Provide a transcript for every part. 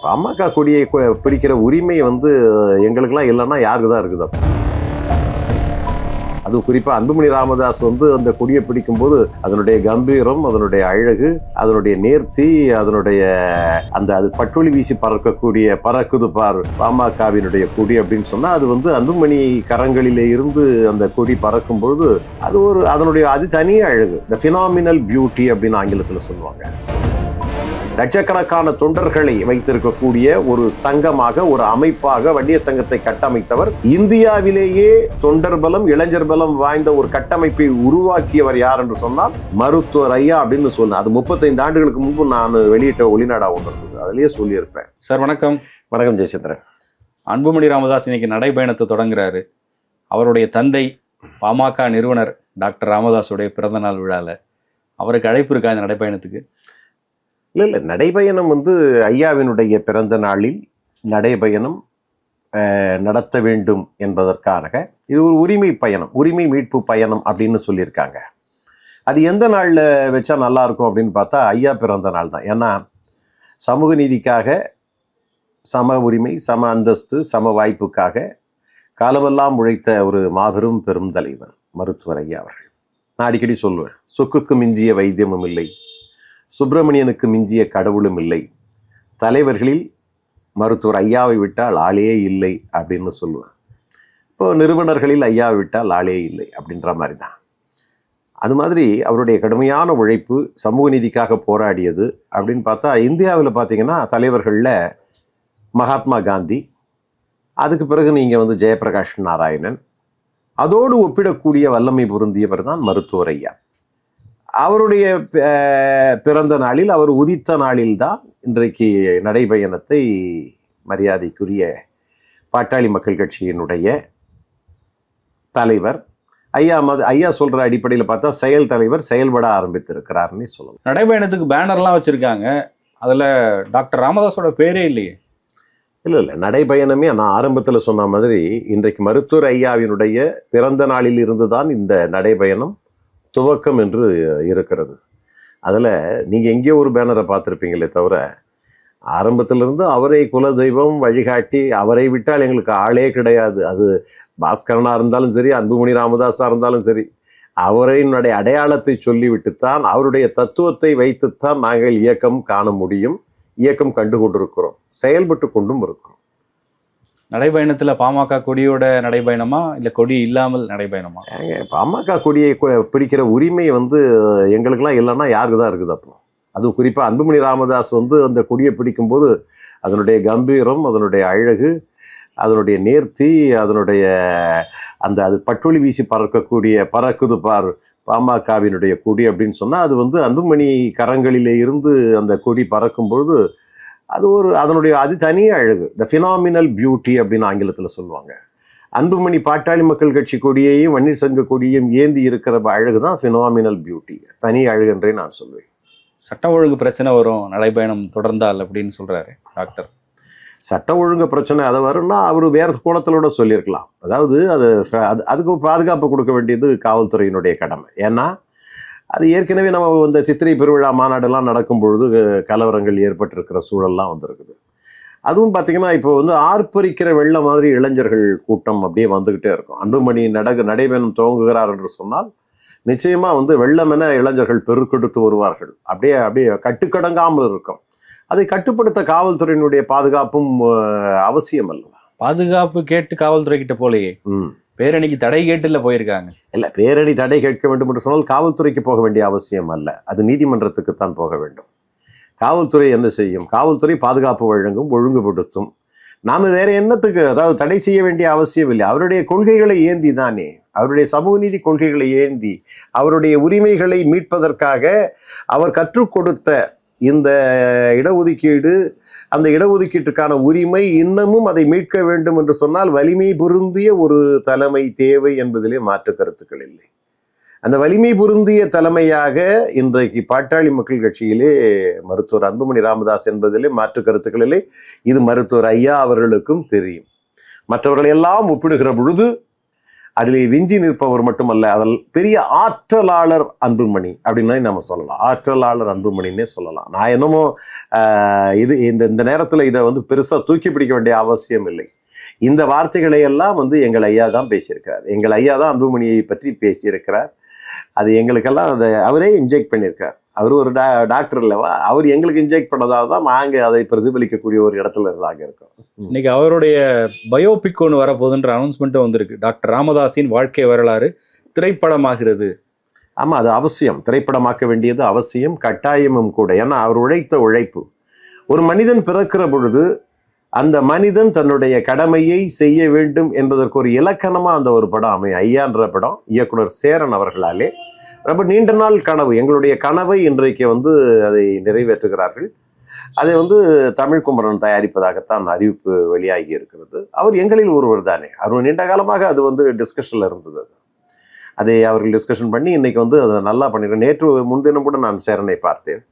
பாமக கொடியை பிடிக்கிற உரிமை எங்களுக்கெல்லாம் இல்லைன்னா யாருக்கு தான் இருக்குது? அது குறிப்பாக அன்புமணி ராமதாஸ் அந்த கொடியை பிடிக்கும்போது அதனுடைய கம்பீரம், அதனுடைய அழகு, அதனுடைய நேர்த்தி, அதனுடைய அது பட்டொலி வீசி பறக்குது பார் பாமகவினுடைய கொடி அப்படின்னு சொன்னா அது அன்புமணி கரங்களிலே இருந்து அந்த கொடி பறக்கும் பொழுது அதனுடைய அது தனி அழகு, த ஃபினாமினல் பியூட்டி அப்படின்னு ஆங்கிலத்தில் சொல்லுவாங்க. லட்சக்கணக்கான தொண்டர்களை வைத்திருக்கக்கூடிய ஒரு சங்கமாக, ஒரு அமைப்பாக வன்னியர் சங்கத்தை கட்டமைத்தவர். இந்தியாவிலேயே தொண்டர் பலம், இளைஞர் பலம் வாய்ந்த ஒரு கட்டமைப்பை உருவாக்கியவர் யார் என்று சொன்னால் மருத்துவர் ஐயா அப்படின்னு சொன்னேன். அது 35 ஆண்டுகளுக்கு முன்பு நான் வெளியிட்ட ஒளிநாடா ஒன்று இருக்குது, அதுலயே சொல்லியிருப்பேன். சார் வணக்கம். வணக்கம் ஜெயச்சந்திரன். அன்புமணி ராமதாஸ் இன்னைக்கு நடைபயணத்தை தொடங்குறாரு. அவருடைய தந்தை பாமக நிறுவனர் டாக்டர் ராமதாஸுடைய பிறந்தநாள் விழாவில் அவருக்கு அழைப்பு இருக்கா இந்த நடைபயணத்துக்கு? இல்லை, நடைபயணம் ஐயாவினுடைய பிறந்த நாளில் நடைபயணம் நடத்த வேண்டும் என்பதற்காக இது ஒரு உரிமை பயணம், உரிமை மீட்பு பயணம் அப்படின்னு சொல்லியிருக்காங்க. அது எந்த நாளில் வச்சா நல்லா இருக்கும் அப்படின்னு பார்த்தா ஐயா பிறந்த நாள் தான். ஏன்னா சமூக நீதிக்காக, சம உரிமை, சம அந்தஸ்து, சம வாய்ப்புக்காக காலமெல்லாம் உழைத்த ஒரு மாபெரும் பெரும் தலைவர் மருத்துவர் ஐயா அவர்கள். நான் அடிக்கடி சொல்லுவேன், சொக்குக்கு மிஞ்சிய வைத்தியமும் இல்லை, சுப்பிரமணியனுக்கு மிஞ்சிய கடவுளும் இல்லை, தலைவர்களில் மருத்துவர் ஐயாவை விட்டால் ஆளே இல்லை அப்படின்னு சொல்லுவேன். இப்போ நிறுவனர்களில் ஐயாவை விட்டால் ஆளே இல்லை அப்படின்ற மாதிரி தான். அது மாதிரி அவருடைய கடுமையான உழைப்பு, சமூக நீதிக்காக போராடியது அப்படின்னு பார்த்தா இந்தியாவில் பார்த்தீங்கன்னா தலைவர்களில் மகாத்மா காந்தி, அதுக்கு பிறகு நீங்கள் ஜெயபிரகாஷ் நாராயணன், அதோடு ஒப்பிடக்கூடிய வல்லமை பொருந்தியவர் தான் மருத்துவர் ஐயா. அவருடைய பிறந்த நாளில், அவர் உதித்த நாளில் தான் இன்றைக்கு நடைபயணத்தை மரியாதைக்குரிய பாட்டாளி மக்கள் கட்சியினுடைய தலைவர் ஐயா சொல்ற அடிப்படையில் பார்த்தா செயல் தலைவர் செயல்பட ஆரம்பித்திருக்கிறார்னு சொல்லலாம். நடைபயணத்துக்கு பேனர்லாம் வச்சிருக்காங்க, அதுல டாக்டர் ராமதாஸோட பேரே இல்லையே. இல்லை, நடைபயணமே நான் ஆரம்பத்தில் சொன்ன மாதிரி இன்றைக்கு மருத்துவர் ஐயாவினுடைய பிறந்த நாளில் இருந்து தான் இந்த நடைபயணம் துவக்கம் என்று இருக்கிறது. அதில் நீங்கள் எங்கேயோ ஒரு பேனரை பார்த்துருப்பீங்களே தவிர ஆரம்பத்திலிருந்து அவரை குலதெய்வம் வழிகாட்டி, அவரை விட்டால் எங்களுக்கு ஆளே கிடையாது, அது பாஸ்கரனாக இருந்தாலும் சரி, அன்புமணி ராமதாஸாக இருந்தாலும் சரி, அவரினுடைய அடையாளத்தை சொல்லிவிட்டுத்தான், அவருடைய தத்துவத்தை வைத்துத்தான் நாங்கள் இயக்கம் காண முடியும், இயக்கம் கண்டு கொண்டிருக்கிறோம், செயல்பட்டு கொண்டும் இருக்கிறோம். நடைபயணத்தில் பாமக கொடியோட நடைபயணமா இல்லை கொடி இல்லாமல் நடைபயணமா? பாமக கொடியை பிடிக்கிற உரிமை எங்களுக்கெல்லாம் இல்லைன்னா யாருக்கு தான் இருக்குது? அப்போ அது குறிப்பாக அன்புமணி ராமதாஸ் அந்த கொடியை பிடிக்கும்போது அதனுடைய கம்பீரம், அதனுடைய அழகு, அதனுடைய நேர்த்தி, அதனுடைய அது பட்டொலி வீசி பறக்குது பார் பாமகவினுடைய கொடி அப்படின்னு சொன்னால் அது அன்புமணி கரங்களிலே இருந்து அந்த கொடி பறக்கும் பொழுது அதனுடைய அது தனி அழகு, த ஃபினாமினல் பியூட்டி அப்படின்னு ஆங்கிலத்தில் சொல்லுவாங்க. அன்புமணி பாட்டாளி மக்கள் கட்சி கொடியையும் வன்னியர் சங்க கொடியையும் ஏந்தி இருக்கிற அழகு தான் ஃபினாமினல் பியூட்டி, தனி அழகு என்றே நான் சொல்வேன். சட்ட ஒழுங்கு பிரச்சனை வரும் நடைபயணம் தொடர்ந்தால் அப்படின்னு சொல்றாரு டாக்டர். சட்ட ஒழுங்கு பிரச்சனை அதை வரும்னா அவர் வேறு கோணத்திலோட சொல்லியிருக்கலாம். அதாவது அதுக்கு பாதுகாப்பு கொடுக்க வேண்டியது காவல்துறையினுடைய கடமை. ஏன்னா அது ஏற்கனவே நம்ம சித்திரை பெருவிழா மாநாடெல்லாம் நடக்கும் பொழுது கலவரங்கள் ஏற்பட்டிருக்கிற சூழல்லாம் வந்திருக்குது. அதுவும் பார்த்தீங்கன்னா இப்போ ஆர்ப்பரிக்கிற வெள்ளம் மாதிரி இளைஞர்கள் கூட்டம் அப்படியே வந்துக்கிட்டே இருக்கும். அன்புமணி நடைபயணம் துவங்குகிறார் என்று சொன்னால் நிச்சயமாக வெள்ளம் என இளைஞர்கள் பெருக்கெடுத்து வருவார்கள். அப்படியே கட்டுக்கடங்காமல் இருக்கும். அதை கட்டுப்படுத்த காவல்துறையினுடைய பாதுகாப்பும் அவசியம் அல்லவா? பாதுகாப்பு கேட்டு காவல்துறை கிட்ட போலையே, பேரணிக்கு தடை கேட்டுல போயிருக்காங்க. இல்லை, பேரணி தடை கேட்க வேண்டும் என்று சொன்னால் காவல்துறைக்கு போக வேண்டிய அவசியம் அல்ல, அது நீதிமன்றத்துக்குத்தான் போக வேண்டும். காவல்துறை என்ன செய்யும்? காவல்துறை பாதுகாப்பு வழங்கும், ஒழுங்குபடுத்தும். நாம் வேற என்னத்துக்கு அதாவது தடை செய்ய வேண்டிய அவசியம் இல்லை. அவருடைய கொள்கைகளை ஏந்தி தானே, அவருடைய சமூக நீதி கொள்கைகளை ஏந்தி, அவருடைய உரிமைகளை மீட்பதற்காக அவர் கற்றுக் கொடுத்த இந்த இடஒதுக்கீடு, அந்த இடஒதுக்கீட்டுக்கான உரிமை இன்னமும் அதை மீட்க வேண்டும் என்று சொன்னால் வலிமை பொருந்திய ஒரு தலைமை தேவை என்பதிலே மாற்று கருத்துக்கள் இல்லை. அந்த வலிமை பொருந்திய தலைமையாக இன்றைக்கு பாட்டாளி மக்கள் கட்சியிலே மருத்துவர் அன்புமணி ராமதாஸ் என்பதிலே மாற்று கருத்துக்கள் இல்லை. இது மருத்துவர் ஐயா அவர்களுக்கும் தெரியும். மற்றவர்கள் எல்லாம் ஒப்பிடுகிற பொழுது அதில் விஞ்சி நிற்பவர் மட்டுமல்ல, அதில் பெரிய ஆற்றலாளர் அன்புமணி அப்படின்னா நம்ம சொல்லலாம். ஆற்றலாளர் அன்புமணின்னே சொல்லலாம். நான் என்னமோ இது இந்த நேரத்தில் இதை வந்து பெருசாக தூக்கி பிடிக்க வேண்டிய அவசியம் இல்லை. இந்த வார்த்தைகளை எல்லாம் வந்து எங்கள் ஐயா தான் பேசியிருக்கிறார். எங்கள் ஐயா தான் அன்புமணியை பற்றி பேசியிருக்கிறார். அது எங்களுக்கெல்லாம் அதை அவரே இன்ஜெக்ட் பண்ணியிருக்கார். அவர் ஒரு டாக்டர் இல்லவா, அவர் எங்களுக்கு இன்ஜெக்ட் பண்ணதாக தான் நாங்கள் அதை பிரதிபலிக்கக்கூடிய ஒரு இடத்துல நாங்கள் இருக்கோம். இன்னைக்கு அவருடைய பயோபிக் ஒன்று வரப்போகுதுன்ற அனௌன்ஸ்மெண்ட்டும் வந்திருக்கு. டாக்டர் ராமதாஸின் வாழ்க்கை வரலாறு திரைப்படமாகிறது. ஆமாம், அது அவசியம். திரைப்படமாக்க வேண்டியது அவசியம், கட்டாயமும் கூட. ஏன்னா அவர் உழைத்த உழைப்பு. ஒரு மனிதன் பிறக்கிற பொழுது அந்த மனிதன் தன்னுடைய கடமையை செய்ய வேண்டும் என்பதற்கு ஒரு இலக்கணமாக அந்த ஒரு படம் அமையும். ஐயான்ற படம் இயக்குனர் சேரன் அவர்களாலே ரொம்ப நீண்ட நாள் கனவு, எங்களுடைய கனவை இன்றைக்கு வந்து அதை நிறைவேற்றுகிறார்கள். அதை வந்து தமிழ்குமரன் தயாரிப்பதாகத்தான் அறிவிப்பு வெளியாகி இருக்கிறது. அவர் எங்களில் ஒருவர் தானே. அவர் நீண்ட காலமாக அது வந்து டிஸ்கஷனில் இருந்தது. அதை அவர்கள் டிஸ்கஷன் பண்ணி இன்னைக்கு வந்து அதை நல்லா பண்ணிடுறேன். நேற்று முன்தினம் கூட நான் சேரனை பார்த்தேன்.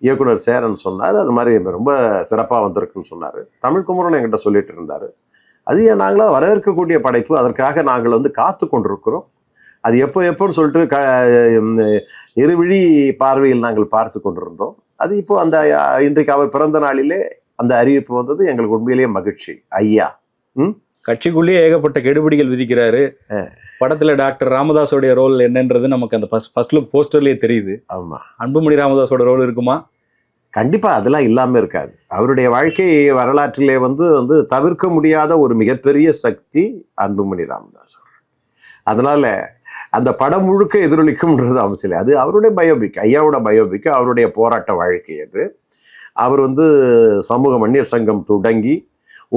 இயக்குனர் சேரன் சொன்னார், அது மாதிரி ரொம்ப சிறப்பாக வந்திருக்குன்னு சொன்னார். தமிழ்குமரன் என்கிட்ட சொல்லிட்டு இருந்தார். அது நாங்களாம் வரவேற்கக்கூடிய படைப்பு, அதற்காக நாங்கள் வந்து காத்து கொண்டிருக்கிறோம். அது எப்போன்னு சொல்லிட்டு இருவிழி பார்வையில் நாங்கள் பார்த்து கொண்டிருந்தோம். அது இப்போ அந்த இன்றைக்கு அவர் பிறந்த நாளிலே அந்த அறிவிப்பு வந்தது. எங்களுக்கு உண்மையிலேயே மகிழ்ச்சி. ஐயா கட்சிக்குள்ளேயே ஏகப்பட்ட கெடுபிடிகள் விதிக்கிறாரு. படத்துல டாக்டர் ராமதாஸோடைய ரோல் என்னன்றது நமக்கு அந்த ஃபர்ஸ்ட் லுக் போஸ்டர்லயே தெரியுது. ஆமா, அன்புமணி ராமதாஸோட ரோல் இருக்குமா? கண்டிப்பா அதெல்லாம் இல்லாம இருக்காது. அவருடைய வாழ்க்கை வரலாற்றிலே வந்து தவிர்க்க முடியாத ஒரு மிகப்பெரிய சக்தி அன்புமணி ராமதாஸ். அதனால அந்த படம் முழுக்க எதிரொலிக்கும்ன்றது அவசியம் இல்லை. அது அவருடைய பயோபிக், ஐயாவோட பயோபிக், அவருடைய போராட்ட வாழ்க்கை. அது அவர் வந்து சமூக வன்னியர் சங்கம் தொடங்கி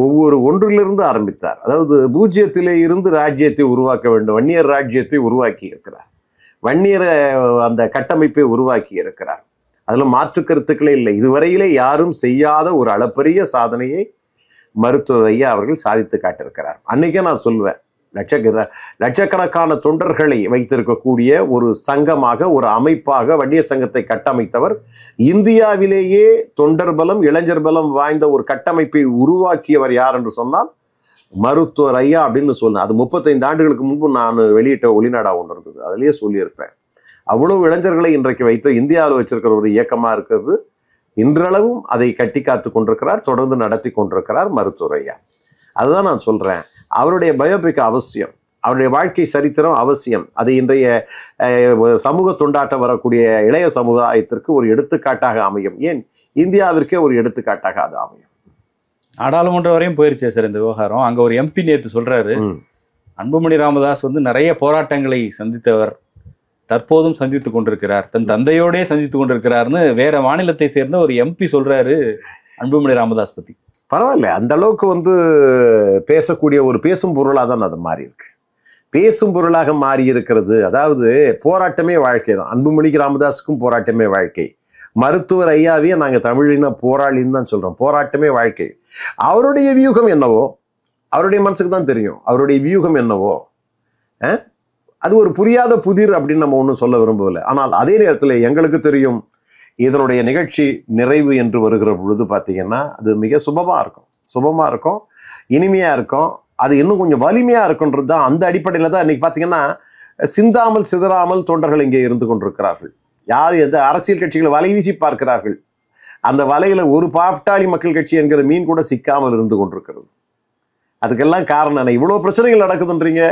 ஒவ்வொரு ஒன்றிலிருந்து ஆரம்பித்தார். அதாவது பூஜ்ஜியத்திலே இருந்து ராஜ்யத்தை உருவாக்க வேண்டும். வன்னியர் ராஜ்யத்தை உருவாக்கி இருக்கிறார். வன்னியர் அந்த கட்டமைப்பை உருவாக்கி இருக்கிறார். அதில் மாற்று கருத்துக்களே இல்லை. இதுவரையிலே யாரும் செய்யாத ஒரு அளப்பரிய சாதனையை மருத்துவர் ஐயா அவர்கள் சாதித்து காட்டியிருக்கிறார். அன்னைக்கே நான் சொல்வேன், லட்சக்கணக்கான தொண்டர்களை வைத்திருக்கக்கூடிய ஒரு சங்கமாக, ஒரு அமைப்பாக வன்னியர் சங்கத்தை கட்டமைத்தவர். இந்தியாவிலேயே தொண்டர் பலம், இளைஞர் பலம் வாய்ந்த ஒரு கட்டமைப்பை உருவாக்கியவர் யார் என்று சொன்னால் மருத்துவர் ஐயா அப்படின்னு சொன்னேன். அது 35 ஆண்டுகளுக்கு முன்பு நான் வெளியிட்ட ஒளிநாடா ஒன்று இருந்தது. அதிலேயே சொல்லியிருப்பேன். அவ்வளவு இளைஞர்களை இன்றைக்கு வைத்து இந்தியாவில் வச்சிருக்கிற ஒரு இயக்கமாக இருக்கிறது. இன்றளவும் அதை கட்டி காத்து கொண்டிருக்கிறார், தொடர்ந்து நடத்தி கொண்டிருக்கிறார் மருத்துவர் ஐயா. அதுதான் நான் சொல்றேன், அவருடைய பயோபிக் அவசியம், அவருடைய வாழ்க்கை சரித்திரம் அவசியம். அது இன்றைய சமூக தொண்டாட்டம் வரக்கூடிய இளைய சமுதாயத்திற்கு ஒரு எடுத்துக்காட்டாக அமையும். ஏன் இந்தியாவிற்கே ஒரு எடுத்துக்காட்டாக அது அமையும். நாடாளுமன்றம் வரையும் போயிருச்சு சார் இந்த விவகாரம். அங்க ஒரு எம்பி நேற்று சொல்றாரு, அன்புமணி ராமதாஸ் வந்து நிறைய போராட்டங்களை சந்தித்தவர், தற்போதும் சந்தித்து கொண்டிருக்கிறார், தன் தந்தையோடே சந்தித்து கொண்டிருக்கிறார்னு வேற மாநிலத்தை சேர்ந்த ஒரு எம்பி சொல்றாரு அன்புமணி ராமதாஸ் பத்தி. பரவாயில்ல, அந்த அளவுக்கு வந்து பேசக்கூடிய ஒரு பேசும் பொருளாக தான் அது மாறி இருக்கு. பேசும் பொருளாக மாறி இருக்கிறது. அதாவது போராட்டமே வாழ்க்கை தான். அன்புமணிக்கு ராமதாஸுக்கும் போராட்டமே வாழ்க்கை. மருத்துவர் ஐயாவையே நாங்கள் தமிழின போராளின்னு தான் சொல்றோம். போராட்டமே வாழ்க்கை. அவருடைய வியூகம் என்னவோ அவருடைய மனசுக்கு தான் தெரியும். அவருடைய வியூகம் என்னவோ அது ஒரு புரியாத புதிர் அப்படின்னு நம்ம ஒன்றும் சொல்ல விரும்பவில்லை. ஆனால் அதே நேரத்தில் எங்களுக்கு தெரியும், இதனுடைய நிகழ்ச்சி நிறைவு என்று வருகிற பொழுது பார்த்தீங்கன்னா அது மிக சுபமாக இருக்கும், இனிமையாக இருக்கும். அது இன்னும் கொஞ்சம் வலிமையாக இருக்குன்றது தான். அந்த அடிப்படையில் தான் இன்னைக்கு பார்த்தீங்கன்னா சிந்தாமல் சிதறாமல் தொண்டர்கள் இங்கே இருந்து கொண்டிருக்கிறார்கள். யார் எந்த அரசியல் கட்சிகளை வலை வீசி பார்க்கிறார்கள். அந்த வலையில் ஒரு பாட்டாளி மக்கள் கட்சி என்கிற மீன் கூட சிக்காமல் இருந்து கொண்டிருக்கிறது. அதுக்கெல்லாம் காரணம் என்ன? இவ்வளோ பிரச்சனைகள் நடக்குதுன்றீங்க.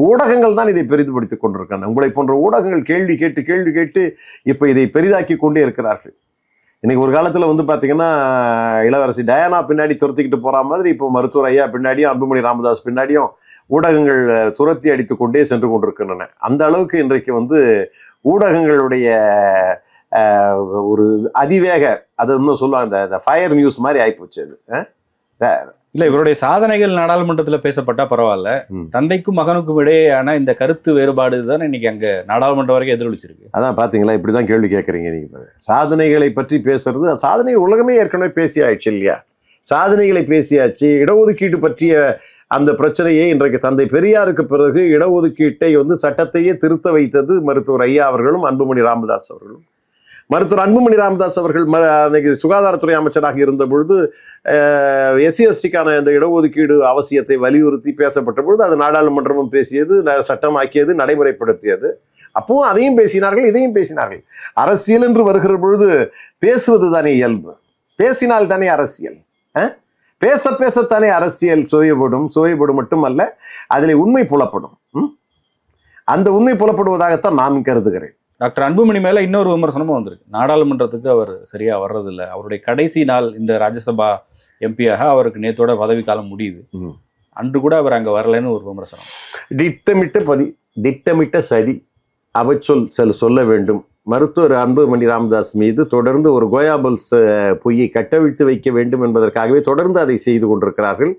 ஊடகங்கள் தான் இதை பெரிதுபடுத்தி கொண்டிருக்காங்க. உங்களை போன்ற ஊடகங்கள் கேள்வி கேட்டு இப்போ இதை பெரிதாக்கி கொண்டே இருக்கிறார்கள். இன்னைக்கு ஒரு காலத்தில் வந்து பார்த்தீங்கன்னா இளவரசி டயானா பின்னாடி துரத்திக்கிட்டு போகிற மாதிரி இப்போ மருத்துவர் ஐயா பின்னாடியும் அன்புமணி ராமதாஸ் பின்னாடியும் ஊடகங்கள் துரத்தி அடித்து கொண்டே சென்று கொண்டிருக்கின்றன. அந்த அளவுக்கு இன்றைக்கு வந்து ஊடகங்களுடைய ஒரு அதிவேக, அது இன்னும் சொல்லுவாங்க, இந்த ஃபயர் நியூஸ் மாதிரி ஆகிப்போச்சு. அது இல்ல, இவருடைய சாதனைகள் நாடாளுமன்றத்தில் பேசப்பட்டா பரவாயில்ல, தந்தைக்கும் மகனுக்கும் இடையேயான இந்த கருத்து வேறுபாடு தான் இன்னைக்கு அங்க நாடாளுமன்றம் வரைக்கும் எதிரொலிச்சிருக்கு. அதான் பாத்தீங்களா, இப்படிதான் கேள்வி கேட்கறீங்க நீங்க. சாதனைகளை பற்றி பேசுறது, சாதனை உலகமே ஏற்கனவே பேசியாச்சு இல்லையா? சாதனைகளை பேசியாச்சு. இடஒதுக்கீடு பற்றிய அந்த பிரச்சனையை இன்றைக்கு தந்தை பெரியாருக்கு பிறகு இடஒதுக்கீட்டை வந்து சட்டத்தையே திருத்த வைத்தது மருத்துவர் ஐயா அவர்களும் அன்புமணி ராமதாஸ் அவர்களும். மருத்துவர் அன்புமணி ராமதாஸ் அவர்கள் அன்னைக்கு சுகாதாரத்துறை அமைச்சராக இருந்த பொழுது SC/STக்கான இந்த இடஒதுக்கீடு அவசியத்தை வலியுறுத்தி பேசப்பட்ட பொழுது அது நாடாளுமன்றமும் பேசியது, சட்டமாக்கியது, நடைமுறைப்படுத்தியது. அப்பவும் அதையும் பேசினார்கள், இதையும் பேசினார்கள். அரசியல் என்று வருகிற பொழுது பேசுவது தானே இயல்பு, பேசினால் தானே அரசியல். பேச பேசத்தானே அரசியல் சுவைப்படும் மட்டுமல்ல, அதில் உண்மை புலப்படும். அந்த உண்மை புலப்படுவதாகத்தான் நான் கருதுகிறேன். டாக்டர் அன்புமணி மேல இன்னொரு விமர்சனமும் வந்திருக்கு. நாடாளுமன்றத்துக்கு அவர் சரியா வர்றதில்லை, அவருடைய கடைசி நாள் இந்த ராஜ்யசபா எம்பியாக அவருக்கு நேத்தோட பதவி காலம் முடியுது, அன்று கூட அவர் அங்க வரலன்னு ஒரு விமர்சனம். திட்டமிட்ட சதி அவச்சொல் சொல்ல வேண்டும். மருத்துவர் அன்புமணி ராமதாஸ் மீது தொடர்ந்து ஒரு கோயாபல்ஸ் பொய்யை கட்டவிழ்த்து வைக்க வேண்டும் என்பதற்காகவே தொடர்ந்து அதை செய்து கொண்டிருக்கிறார்கள்.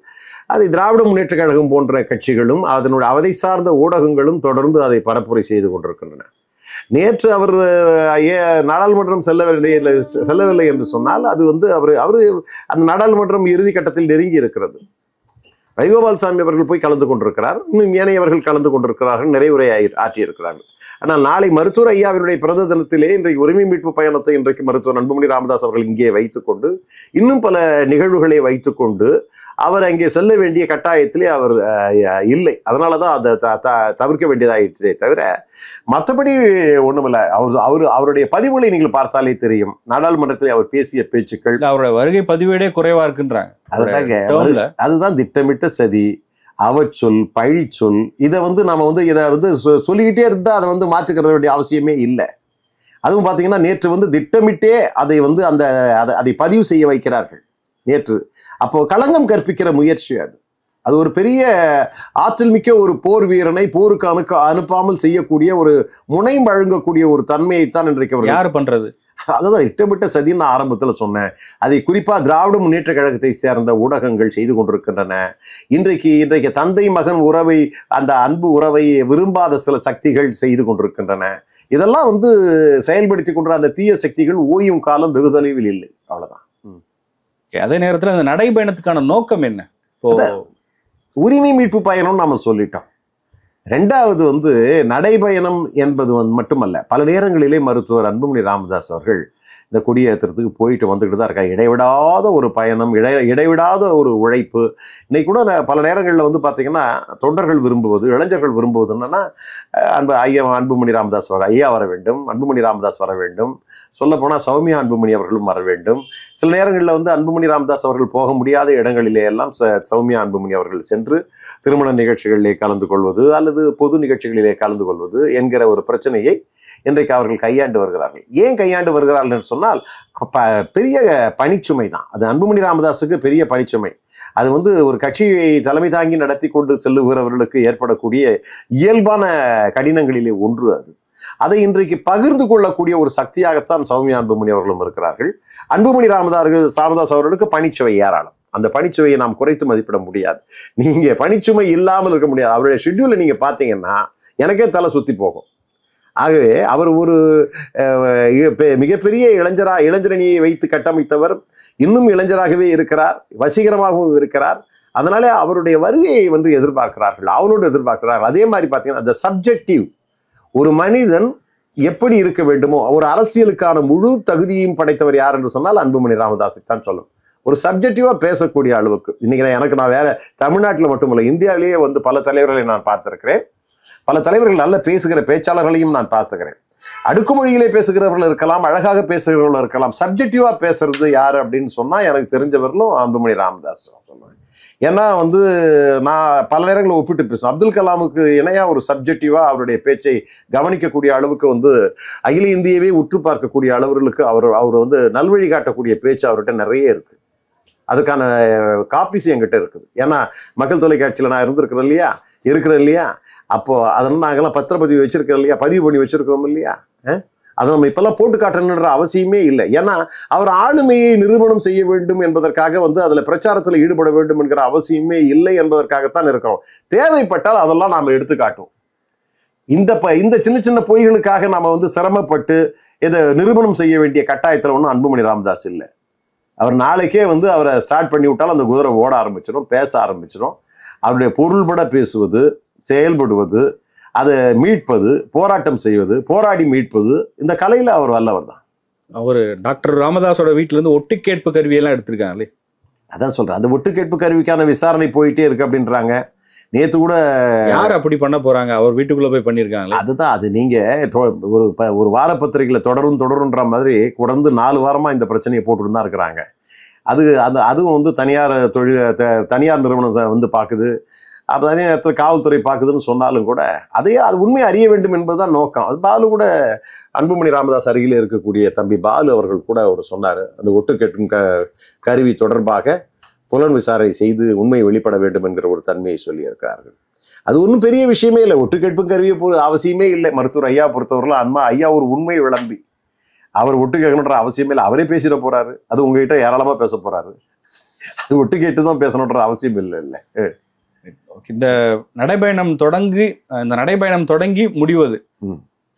அதை திராவிட முன்னேற்ற கழகம் போன்ற கட்சிகளும் அதை சார்ந்த ஊடகங்களும் தொடர்ந்து அதை பரப்புரை செய்து கொண்டிருக்கின்றன. நேற்று அவர் நாடாளுமன்றம் செல்லவில்லை என்று சொன்னால் அது அவர் அந்த நாடாளுமன்றம் இறுதி கட்டத்தில் நெருங்கி இருக்கிறது. வைகோபால்சாமி அவர்கள் போய் கலந்து கொண்டிருக்கிறார், இன்னும் ஏனையவர்கள் கலந்து கொண்டிருக்கிறார்கள், நிறைவுரை ஆற்றியிருக்கிறார்கள். ஆனால் நாளை மருத்துவர் ஐயாவினுடைய பிறந்த தினத்திலே இன்றைக்கு உரிமை மீட்பு பயணத்தை இன்றைக்கு மருத்துவர் அன்புமணி ராமதாஸ் அவர்கள் இங்கே வைத்துக்கொண்டு இன்னும் பல நிகழ்வுகளை வைத்துக்கொண்டு அவர் அங்கே செல்ல வேண்டிய கட்டாயத்திலே அவர் இல்லை. அதனால தான் அதை தவிர்க்க வேண்டியதாயிட்டதே தவிர மற்றபடி ஒன்றுமில்லை. அவருடைய பதிவுகளை நீங்கள் பார்த்தாலே தெரியும். நாடாளுமன்றத்தில் அவர் பேசிய பேச்சுக்கள், அவருடைய வருகை பதிவேடே குறைவா இருக்குன்றாங்க. அதுதான் திட்டமிட்ட சதி, அவச்சொல், பழிச்சொல். இதை நாம இதை சொல்லிக்கிட்டே இருந்தா அதை மாற்றுக்கிறது வேண்டிய அவசியமே இல்லை. அதுவும் பார்த்தீங்கன்னா நேற்று திட்டமிட்டே அதை அதை பதிவு செய்ய வைக்கிறார்கள் நேற்று. அப்போ களங்கம் கற்பிக்கிற முயற்சி அது ஒரு பெரிய ஆற்றல் மிக்க ஒரு போர் வீரனை போருக்கு அனுப்பாமல் செய்யக்கூடிய ஒரு முனை வழங்கக்கூடிய ஒரு தன்மையைத்தான் இன்றைக்கு யார் பண்றது. அதுதான் திட்டமிட்ட சதின்னு நான் ஆரம்பத்தில் சொன்னேன். அதை குறிப்பாக திராவிட முன்னேற்ற கழகத்தை சேர்ந்த ஊடகங்கள் செய்து கொண்டிருக்கின்றன. இன்றைக்கு தந்தை மகன் உறவை, அந்த அன்பு உறவை விரும்பாத சில சக்திகள் செய்து கொண்டிருக்கின்றன. இதெல்லாம் செயல்படுத்தி கொண்ட அந்த தீய சக்திகள் ஓயும் காலம் வெகு தொலைவில் இல்லை. அவ்வளவுதான். அதே நேரத்தில் அந்த நடைபயணத்துக்கான நோக்கம் என்ன? உரிமை மீட்பு பயணம் நாம சொல்லிட்டோம். ரெண்டாவது நடைபயணம் என்பது மட்டுமல்ல, பல நேரங்களிலே மருத்துவர் அன்புமணி ராமதாஸ் அவர்கள் இந்த கொடியேற்றத்துக்கு போயிட்டு வந்துக்கிட்டு தான் இருக்காங்க. இடைவிடாத ஒரு பயணம், இடைவிடாத ஒரு உழைப்பு. இன்னைக்கு கூட பல நேரங்களில் பார்த்தீங்கன்னா தொண்டர்கள் விரும்புவது, இளைஞர்கள் விரும்புவது என்னன்னா, அன்புமணி ராமதாஸ் ஐயா வர வேண்டும், அன்புமணி ராமதாஸ் வர வேண்டும், சொல்லப்போனால் சௌமியா அன்புமணி அவர்களும் வர வேண்டும். சில நேரங்களில் அன்புமணி ராமதாஸ் அவர்கள் போக முடியாத இடங்களிலே எல்லாம் சௌமியா அன்புமணி அவர்கள் சென்று திருமண நிகழ்ச்சிகளிலே கலந்து கொள்வது அல்லது பொது நிகழ்ச்சிகளிலே கலந்து கொள்வது என்கிற ஒரு பிரச்சனையை இன்றைக்கு அவர்கள் கையாண்டு வருகிறார்கள். ஏன் கையாண்டு வருகிறார்கள் என்று சொன்னால், பெரிய பணிச்சுமை தான் அது. அன்புமணி ராமதாஸுக்கு பெரிய பணிச்சுமை. அது ஒரு கட்சியை தலைமை தாங்கி நடத்தி கொண்டு செல்லுகிறவர்களுக்கு ஏற்படக்கூடிய இயல்பான கடினங்களிலே ஒன்று அது. அதை இன்றைக்கு பகிர்ந்து கொள்ளக்கூடிய ஒரு சக்தியாகத்தான் சௌமியா அன்புமணி அவர்களும் இருக்கிறார்கள். அன்புமணி ராமதாஸ் அவர்களுக்கு பணிச்சுவை ஏராளம். அந்த பணிச்சுவையை நாம் குறைத்து மதிப்பிட முடியாது. நீங்க பணிச்சுமை இல்லாமல் இருக்க முடியாது. அவருடைய ஷெட்யூலை நீங்க பார்த்தீங்கன்னா எனக்கே தலை சுத்தி போகும். ஆகவே அவர் ஒரு மிகப்பெரிய இளைஞரணியை வைத்து கட்டமைத்தவர். இன்னும் இளைஞராகவே இருக்கிறார், வசீகரமாகவும் இருக்கிறார். அதனால அவருடைய வருகையை எதிர்பார்க்கிறார்கள், அவரோடு எதிர்பார்க்கிறார்கள். அதே மாதிரி பார்த்தீங்கன்னா அந்த சப்ஜெக்டிவ், ஒரு மனிதன் எப்படி இருக்க வேண்டுமோ, ஒரு அரசியலுக்கான முழு தகுதியும் படைத்தவர் யார் என்று சொன்னால் அன்புமணி ராமதாஸை தான் சொல்லணும். ஒரு சப்ஜெக்டிவா பேசக்கூடிய அளவுக்கு இன்னைக்கு நான் வேற தமிழ்நாட்டில் மட்டுமல்ல, இந்தியாவிலேயே பல தலைவர்களை நான் பார்த்திருக்கிறேன். பல தலைவர்கள் நல்ல பேசுகிற பேச்சாளர்களையும் நான் பார்த்துக்கிறேன். அடுக்குமொழியிலே பேசுகிறவர்கள் இருக்கலாம், அழகாக பேசுகிறவர்கள் இருக்கலாம். சப்ஜெக்டிவா பேசுறது யாரு அப்படின்னு சொன்னா எனக்கு தெரிஞ்சவர்களும் அன்புமணி ராமதாஸ் சொல்லுவேன். ஏன்னா நான் பல நேரங்களில் ஒப்பிட்டு பேசுவேன். அப்துல் கலாமுக்கு இணையா ஒரு சப்ஜெக்டிவா அவருடைய பேச்சை கவனிக்கக்கூடிய அளவுக்கு அகில இந்தியவே உற்று பார்க்கக்கூடிய அளவுகளுக்கு அவர் நல்வழி காட்டக்கூடிய பேச்சு அவர்கிட்ட நிறைய இருக்கு. அதுக்கான காப்பீஸ் என்கிட்ட இருக்குது. ஏன்னா மக்கள் தொலைக்காட்சியில் நான் இருக்கிறேன் இல்லையா, அப்போ அதனால நாங்கெல்லாம் பத்திரப்பதிவு வச்சிருக்கோம் இல்லையா, பதிவு பண்ணி வச்சிருக்கிறோம் இல்லையா. அதை நம்ம இப்பெல்லாம் போட்டு காட்டணுன்ற அவசியமே இல்லை. ஏன்னா அவர் ஆளுமையை நிரூபணம் செய்ய வேண்டும் என்பதற்காக அதுல பிரச்சாரத்தில் ஈடுபட வேண்டும் என்கிற அவசியமே இல்லை என்பதற்காகத்தான் இருக்கிறோம். தேவைப்பட்டால் அதெல்லாம் நாம எடுத்து காட்டுவோம். இந்த சின்ன சின்ன பொய்களுக்காக நாம சிரமப்பட்டு இதை நிரூபணம் செய்ய வேண்டிய கட்டாயத்தில் ஒன்றும் அன்புமணி ராமதாஸ் இல்லை. அவர் நாளைக்கே அவரை ஸ்டார்ட் பண்ணி விட்டாலும் அந்த குதிரை ஓட ஆரம்பிச்சிடும், பேச ஆரம்பிச்சிடும். அவருடைய பொருள்பட பேசுவது, செயல்படுவது, அதை மீட்பது, போராட்டம் செய்வது, போராடி மீட்பது, இந்த கலையில அவர் வல்லவர் தான். அவர் டாக்டர் ராமதாஸோட வீட்டுல இருந்து ஒட்டு கேட்பு கருவியெல்லாம் எடுத்திருக்காங்களே. அதான் சொல்றேன், அந்த ஒட்டு கேட்பு கருவிக்கான விசாரணை போயிட்டே இருக்கு அப்படின்றாங்க. நேத்து கூட யார் அப்படி பண்ண போறாங்க? அவர் வீட்டுக்குள்ள போய் பண்ணிருக்காங்களே. அதுதான், அது நீங்க ஒரு வார பத்திரிகையில தொடருன்ற மாதிரி தொடர்ந்து 4 வாரமா இந்த பிரச்சனையை போட்டுட்டு தான் இருக்கிறாங்க. அதுவும் வந்து தனியார் நிறுவனம் வந்து பாக்குது, அப்ப அதே நேரத்தில் காவல்துறை பாக்குதுன்னு சொன்னாலும் கூட அது உண்மையை அறிய வேண்டும் என்பதுதான் நோக்கம். அது பாலு கூட, அன்புமணி ராமதாஸ் அருகில் இருக்கக்கூடிய தம்பி பாலு அவர்கள் கூட அவர் சொன்னாரு, அந்த ஒட்டு கேட்கும் கருவி தொடர்பாக புலன் விசாரணை செய்து உண்மை வெளிப்பட வேண்டும் என்கிற ஒரு தன்மையை சொல்லி இருக்கிறார்கள். அது ஒன்றும் பெரிய விஷயமே இல்லை, ஒட்டு கேட்பும் கருவியை அவசியமே இல்லை. மருத்துவர் ஐயா பொறுத்தவரையில் ஐயா ஒரு உண்மை விளம்பி, அவர் ஒட்டு கேட்கணுன்ற அவசியமே இல்லை. அவரே பேசிட போறாரு, அது உங்ககிட்ட ஏராளமா பேச போறாரு. அது ஒட்டு கேட்டு தான் பேசணுன்ற அவசியம் இல்லை. இந்த நடைபயணம் தொடங்கி முடிவது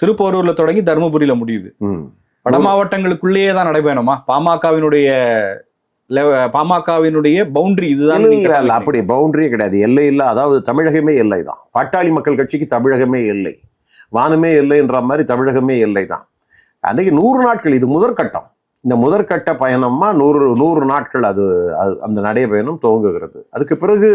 திருப்போரூர்ல தொடங்கி தருமபுரியில முடியுது. வட மாவட்டங்களுக்குள்ளேயே தான் நடைபயணமா? பாமகவினுடைய பவுண்டரி இதுதான்? அப்படி பவுண்டரியே கிடையாது, எல்லை இல்லை. அதாவது தமிழகமே எல்லை தான். பாட்டாளி மக்கள் கட்சிக்கு தமிழகமே எல்லை, வானமே எல்லைன்ற மாதிரி தமிழகமே எல்லை தான். அன்றைக்கு 100 நாட்கள் இது முதற்கட்டம். இந்த முதற்கட்ட பயணமா 100 நாட்கள் அந்த நடைபயணம் துவங்குகிறது. அதுக்கு பிறகு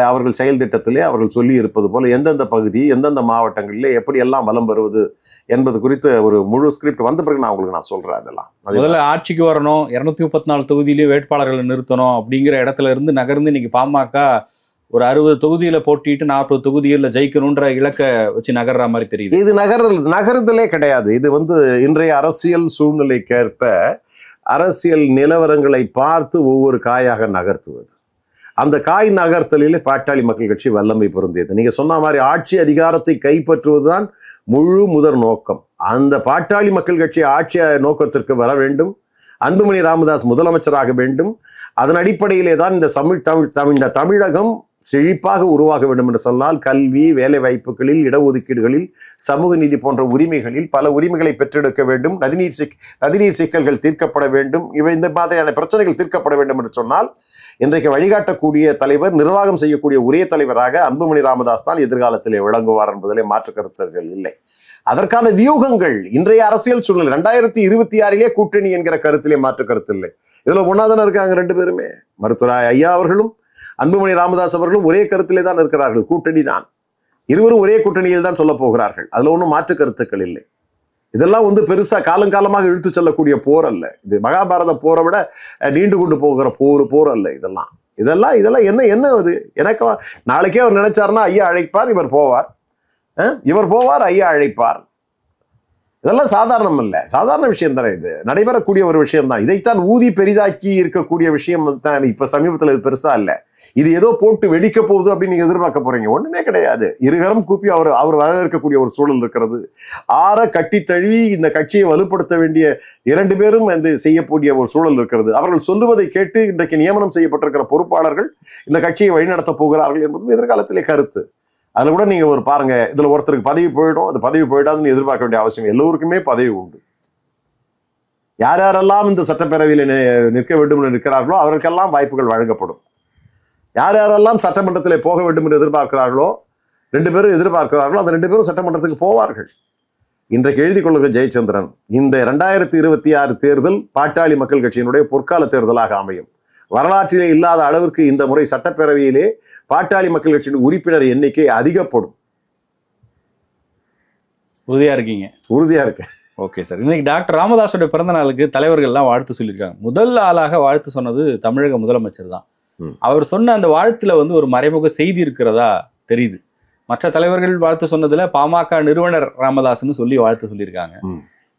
அவர்கள் செயல் திட்டத்திலே அவர்கள் சொல்லி இருப்பது போல எந்தெந்த பகுதி, எந்தெந்த மாவட்டங்களிலே எப்படி எல்லாம் வலம் வருவது என்பது குறித்து ஒரு முழு ஸ்கிரிப்ட் வந்த பிறகு நான் சொல்றேன். அதெல்லாம் முதல்ல ஆட்சிக்கு வரணும், 234 தொகுதியிலேயே வேட்பாளர்களை நிறுத்தணும் அப்படிங்கிற இடத்துல இருந்து நகர்ந்து இன்னைக்கு பாமக ஒரு 60 தொகுதியில போட்டிட்டு 40 தொகுதியில ஜெயிக்கணும்ன்ற இலக்க வச்சு நகர்ற மாதிரி தெரியுது. இது நகர்தலே கிடையாது. இது வந்து இன்றைய அரசியல் சூழ்நிலைக்கேற்ப அரசியல் நிலவரங்களை பார்த்து ஒவ்வொரு காயாக நகர்த்துவது. அந்த காய் நகர்த்தலிலே பாட்டாளி மக்கள் கட்சி வல்லமை பொருந்தியது. நீங்க சொன்ன மாதிரி ஆட்சி அதிகாரத்தை கைப்பற்றுவதுதான் முதற் நோக்கம். அந்த பாட்டாளி மக்கள் கட்சி ஆட்சி நோக்கத்திற்கு வர வேண்டும், அன்புமணி ராமதாஸ் முதலமைச்சராக வேண்டும். அதன் அடிப்படையிலே தான் இந்த தமிழகம் செழிப்பாக உருவாக வேண்டும் என்று சொன்னால் கல்வி, வேலை வாய்ப்புகளில், இடஒதுக்கீடுகளில், சமூக நீதி போன்ற உரிமைகளில் பல உரிமைகளை பெற்றெடுக்க வேண்டும். நதிநீர் சிக்கல்கள் தீர்க்கப்பட வேண்டும். இந்த மாதிரியான பிரச்சனைகள் தீர்க்கப்பட வேண்டும் என்று சொன்னால் இன்றைக்கு வழிகாட்டக்கூடிய தலைவர், நிர்வாகம் செய்யக்கூடிய ஒரே தலைவராக அன்புமணி ராமதாஸ் தான் எதிர்காலத்திலே விளங்குவார் என்பதிலே மாற்று கருத்துகள் இல்லை. அதற்கான வியூகங்கள் இன்றைய அரசியல் சூழ்நிலை 2026 கூட்டணி என்கிற கருத்திலே மாற்று கருத்து இல்லை. இதுல ஒன்னாதானே இருக்காங்க 2 பேருமே. மருத்துவர் ஐயா அவர்களும் அன்புமணி ராமதாஸ் அவர்களும் ஒரே கருத்திலே தான் இருக்கிறார்கள். கூட்டணி தான், இருவரும் ஒரே கூட்டணியில் தான் சொல்ல போகிறார்கள். அதுல ஒன்றும் மாற்று கருத்துக்கள் இல்லை. இதெல்லாம் வந்து பெருசா காலங்காலமாக இழுத்து செல்லக்கூடிய போர் அல்ல. இது மகாபாரத போரை விட நீண்டு கொண்டு போகிற போர் அல்ல. இதெல்லாம் என்ன அது? எனக்கு நாளைக்கே அவர் நினைச்சாருன்னா ஐயா அழைப்பார், இவர் போவார், ஐயா அழைப்பார். இதெல்லாம் சாதாரணம் இல்லை, சாதாரண விஷயம் தானே. இது நடைபெறக்கூடிய ஒரு விஷயம் தான். இதைத்தான் ஊதி பெரிதாக்கி இருக்கக்கூடிய விஷயம் தான். இப்ப சமீபத்தில் இது பெருசா இல்லை. இது ஏதோ போட்டு வெடிக்க போகுது அப்படின்னு நீங்க எதிர்பார்க்க போறீங்க, ஒண்ணுமே கிடையாது. இருகரம் கூப்பி அவர் வரவேற்கக்கூடிய ஒரு சூழல் இருக்கிறது. கட்டி தழுவி இந்த கட்சியை வலுப்படுத்த வேண்டிய 2 பேரும் செய்யக்கூடிய ஒரு சூழல் இருக்கிறது. அவர்கள் சொல்லுவதை கேட்டு இன்றைக்கு நியமனம் செய்யப்பட்டிருக்கிற பொறுப்பாளர்கள் இந்த கட்சியை வழிநடத்த போகிறார்கள் என்பதும் எதிர்காலத்திலே கருத்து. அதுல கூட நீங்க பாருங்க, இதுல ஒருத்தருக்கு பதவி போயிடும், அது பதவி போயிடாதுன்னு எதிர்பார்க்க வேண்டிய அவசியம். எல்லோருக்குமே பதவி உண்டு. யாரெல்லாம் இந்த சட்டப்பேரவையில் நிற்க வேண்டும் என்று இருக்கிறார்களோ அவருக்கெல்லாம் வாய்ப்புகள் வழங்கப்படும். யாரெல்லாம் சட்டமன்றத்தில் போக வேண்டும் என்று எதிர்பார்க்கிறார்களோ, 2 பேரும் எதிர்பார்க்கிறார்களோ, அந்த 2 பேரும் சட்டமன்றத்துக்கு போவார்கள். இன்றைக்கு எழுதி கொள்ளுங்க ஜெயச்சந்திரன், இந்த 2026 தேர்தல் பாட்டாளி மக்கள் கட்சியினுடைய பொற்கால தேர்தலாக அமையும். வரலாற்றிலே இல்லாத அளவிற்கு இந்த முறை சட்டப்பேரவையிலே பாட்டாளி மக்கள் கட்சியின் உறுப்பினர் எண்ணிக்கை அதிகப்படும். உறுதியா இருக்கீங்க? உறுதியா இருக்கேன். Okay sir. இன்னைக்கு டாக்டர் ராமதாஸோட பிறந்த நாளுக்கு தலைவர்கள்லாம் வாழ்த்து சொல்லியிருக்காங்க. முதல் ஆளாக வாழ்த்து சொன்னது தமிழக முதலமைச்சர் தான். அவர் சொன்ன அந்த வாழ்த்துல ஒரு மறைமுக செய்தி இருக்கிறதா தெரியுது. மற்ற தலைவர்கள் வாழ்த்து சொன்னதுல பாமக நிறுவனர் ராமதாஸ்ன்னு சொல்லி வாழ்த்து சொல்லியிருக்காங்க.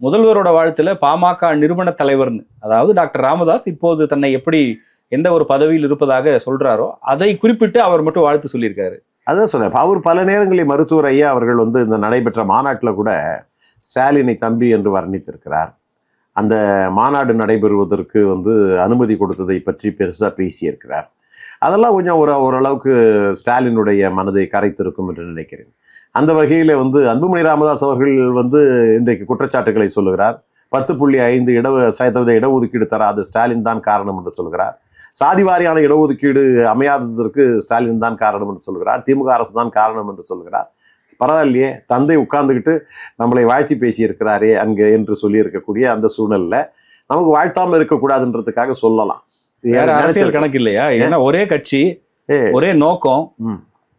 முதல்வரோட வாழ்த்துல பாமக நிறுவன தலைவர்னு, அதாவது டாக்டர் ராமதாஸ் இப்போது தன்னை எப்படி எந்த ஒரு பதவியில் இருப்பதாக சொல்றாரோ அதை குறிப்பிட்டு அவர் மட்டும் வாழ்த்து சொல்லியிருக்காரு. அதான் சொன்னேன். அவர் பல நேரங்களில் மருத்துவர் ஐயா அவர்கள் இந்த நடைபெற்ற மாநாட்டில் கூட ஸ்டாலினை தம்பி என்று வர்ணித்திருக்கிறார். அந்த மாநாடு நடைபெறுவதற்கு அனுமதி கொடுத்ததை பற்றி பெருசாக பேசியிருக்கிறார். அதெல்லாம் கொஞ்சம் ஓரளவுக்கு ஸ்டாலினுடைய மனதை கரைத்திருக்கும் என்று நினைக்கிறேன். அந்த வகையில் அன்புமணி ராமதாஸ் அவர்கள் இன்றைக்கு குற்றச்சாட்டுகளை சொல்லுகிறார். 10.5% இடஒதுக்கீடு தராது ஸ்டாலின் தான் காரணம் என்று சொல்கிறார். சாதிவாரியான இடஒதுக்கீடு அமையாததற்கு ஸ்டாலின் தான் காரணம் என்று சொல்கிறார். திமுக அரசு தான் காரணம் என்று சொல்கிறார். பரவாயில்லையே, தந்தை உட்கார்ந்துக்கிட்டு நம்மளை வாழ்த்தி பேசியிருக்கிறாரே அங்கே என்று சொல்லி இருக்கக்கூடிய அந்த சூழ்நிலையில் நமக்கு வாழ்த்தாமல் இருக்கக்கூடாதுன்றதுக்காக சொல்லலாம். வேற அரசியல் கணக்கு இல்லையா? ஏன்னா ஒரே கட்சி, ஒரே நோக்கம்.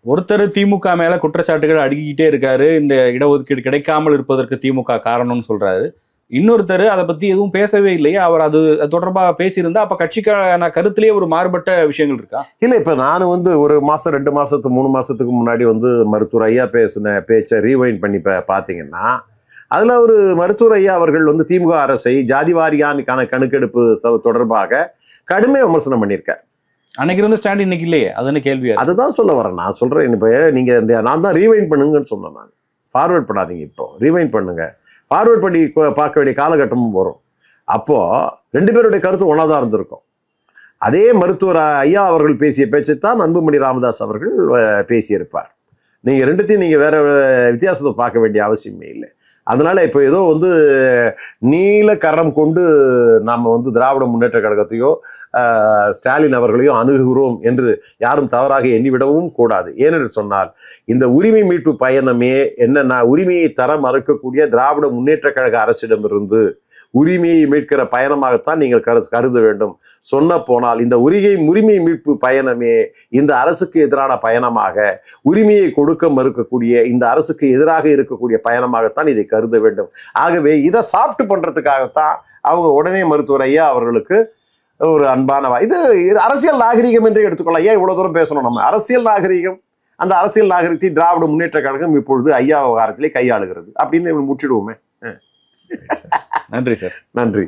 ஒருத்தர் திமுக மேல குற்றச்சாட்டுகள் அடுக்கிக்கிட்டே இருக்காரு, இந்த இடஒதுக்கீடு கிடைக்காமல் இருப்பதற்கு திமுக காரணம்னு சொல்றாரு. இன்னொருத்தர் அதை பத்தி எதுவும் பேசவே இல்லையே, அவர் அது தொடர்பா பேசியிருந்தா அப்ப கட்சிக்கான கருத்திலேயே ஒரு மாறுபட்ட விஷயங்கள் இருக்கா? இல்ல, இப்ப நான் ஒரு மாசம் 2 மாசத்துக்கு 3 மாசத்துக்கு முன்னாடி மருத்துவர் ஐயா பேசின பேச்சை ரீவைண்ட் பண்ணி பாத்தீங்கன்னா, அதுல ஒரு மருத்துவர் ஐயா அவர்கள் திமுக அரசை ஜாதிவாரியான கணக்கெடுப்பு தொடர்பாக கடுமையா விமர்சனம் பண்ணியிருக்கார். அன்னைக்கு இருந்த ஸ்டாண்ட் இன்னைக்கு இல்லையே, அதுன்னு கேள்வி. அதுதான் சொல்ல வரேன். நான் சொல்றேன், இப்ப நீங்க நான் தான் ரீவைண்ட் பண்ணுங்கன்னு சொன்னேன். நான் ஃபார்வர்ட் பண்ணாதீங்க, இப்போ ரீவைண்ட் பண்ணுங்க. ஃபார்வர்ட் பண்ணி பார்க்க வேண்டிய காலகட்டமும் வரும். அப்போ 2 பேருடைய கருத்து ஒன்னாதான் இருந்திருக்கும். அதே மருத்துவர் ஐயா அவர்கள் பேசிய பேச்சைத்தான் அன்புமணி ராமதாஸ் அவர்கள் பேசியிருப்பார். நீங்க ரெண்டுத்தையும் நீங்க வேற வித்தியாசத்தை பார்க்க வேண்டிய அவசியமே இல்லை. அதனால இப்போ ஏதோ நீல கரம் கொண்டு நாம திராவிட முன்னேற்ற கழகத்தையோ ஸ்டாலின் அவர்களையும் அணுகுகிறோம் என்று யாரும் தவறாக எண்ணிவிடவும் கூடாது. ஏனென்று சொன்னால், இந்த உரிமை மீட்பு பயணமே என்னன்னா, உரிமையை தர மறுக்கக்கூடிய திராவிட முன்னேற்ற கழக அரசிடமிருந்து உரிமையை மீட்கிற பயணமாகத்தான் நீங்கள் கருத வேண்டும். சொன்ன போனால் இந்த உரிமை மீட்பு பயணமே இந்த அரசுக்கு எதிரான பயணமாக, உரிமையை கொடுக்க மறுக்கக்கூடிய இந்த அரசுக்கு எதிராக இருக்கக்கூடிய பயணமாகத்தான் இதை கருத வேண்டும். ஆகவே இதை சாப்பிட்டு பண்றதுக்காகத்தான் அவங்க உடனே மருத்துவர் ஐயா அவர்களுக்கு ஒரு அன்பான இது அரசியல் நாகரிகம் என்று எடுத்துக்கொள்ளலாம். ஏன் இவ்வளவு தூரம் பேசணும்? நம்ம அரசியல் நாகரிகம், அந்த அரசியல் நாகரிகத்தை திராவிட முன்னேற்ற கழகம் இப்பொழுது ஐயா விவகாரத்திலே கையாளுகிறது அப்படின்னு முற்றிடுவோமே. நன்றி சார். நன்றி.